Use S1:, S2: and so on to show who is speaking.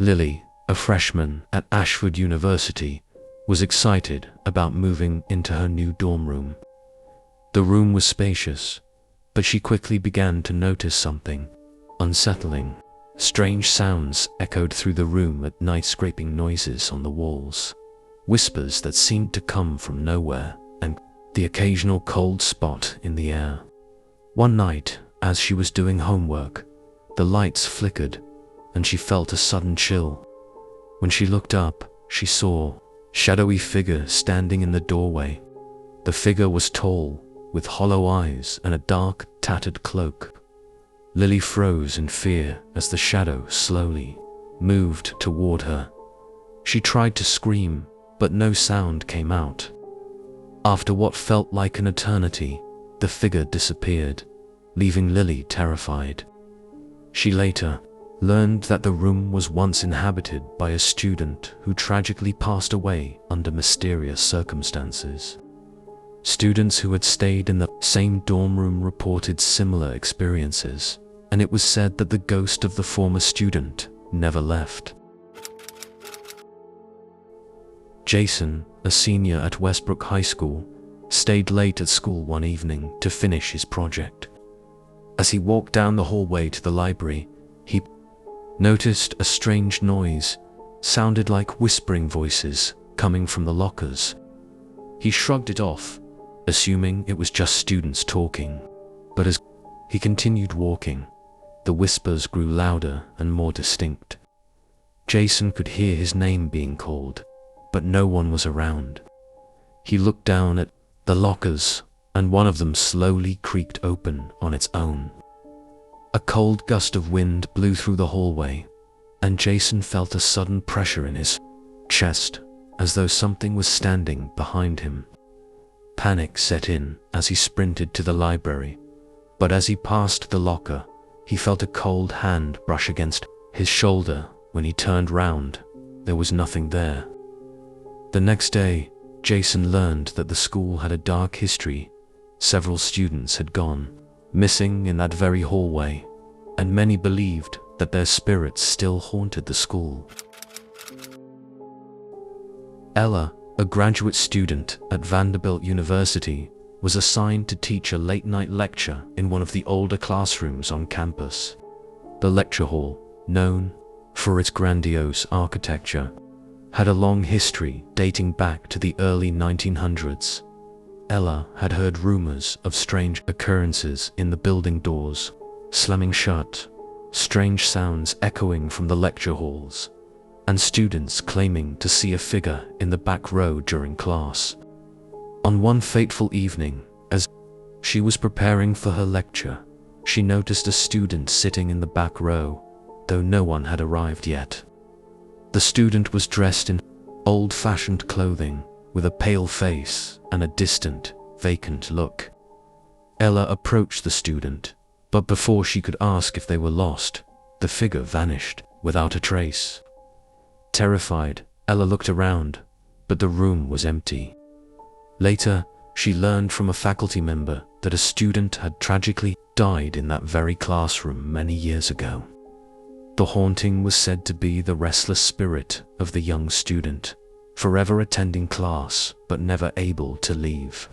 S1: Lily, a freshman at Ashford University, was excited about moving into her new dorm room. The room was spacious, but she quickly began to notice something unsettling. Strange sounds echoed through the room at night, scraping noises on the walls, whispers that seemed to come from nowhere, and the occasional cold spot in the air. One night, as she was doing homework, the lights flickered, and she felt a sudden chill. When she looked up, she saw a shadowy figure standing in the doorway. The figure was tall, with hollow eyes and a dark, tattered cloak. Lily froze in fear as the shadow slowly moved toward her. She tried to scream, but no sound came out. After what felt like an eternity, the figure disappeared, leaving Lily terrified. She later learned that the room was once inhabited by a student who tragically passed away under mysterious circumstances. Students who had stayed in the same dorm room reported similar experiences, and it was said that the ghost of the former student never left. Jason, a senior at Westbrook High School, stayed late at school one evening to finish his project. As he walked down the hallway to the library, he noticed a strange noise, sounded like whispering voices coming from the lockers. He shrugged it off, assuming it was just students talking. But as he continued walking, the whispers grew louder and more distinct. Jason could hear his name being called, but no one was around. He looked down at the lockers, and one of them slowly creaked open on its own. A cold gust of wind blew through the hallway, and Jason felt a sudden pressure in his chest, as though something was standing behind him. Panic set in as he sprinted to the library, but as he passed the locker, he felt a cold hand brush against his shoulder. When he turned round, there was nothing there. The next day, Jason learned that the school had a dark history. Several students had gone missing in that very hallway, and many believed that their spirits still haunted the school. Ella, a graduate student at Vanderbilt University, was assigned to teach a late-night lecture in one of the older classrooms on campus. The lecture hall, known for its grandiose architecture, had a long history dating back to the early 1900s. Ella had heard rumors of strange occurrences in the building doors slamming shut, strange sounds echoing from the lecture halls, and students claiming to see a figure in the back row during class. On one fateful evening, as she was preparing for her lecture, she noticed a student sitting in the back row, though no one had arrived yet. The student was dressed in old-fashioned clothing, with a pale face and a distant, vacant look. Ella approached the student, but before she could ask if they were lost, the figure vanished without a trace. Terrified, Ella looked around, but the room was empty. Later, she learned from a faculty member that a student had tragically died in that very classroom many years ago. The haunting was said to be the restless spirit of the young student, forever attending class but never able to leave.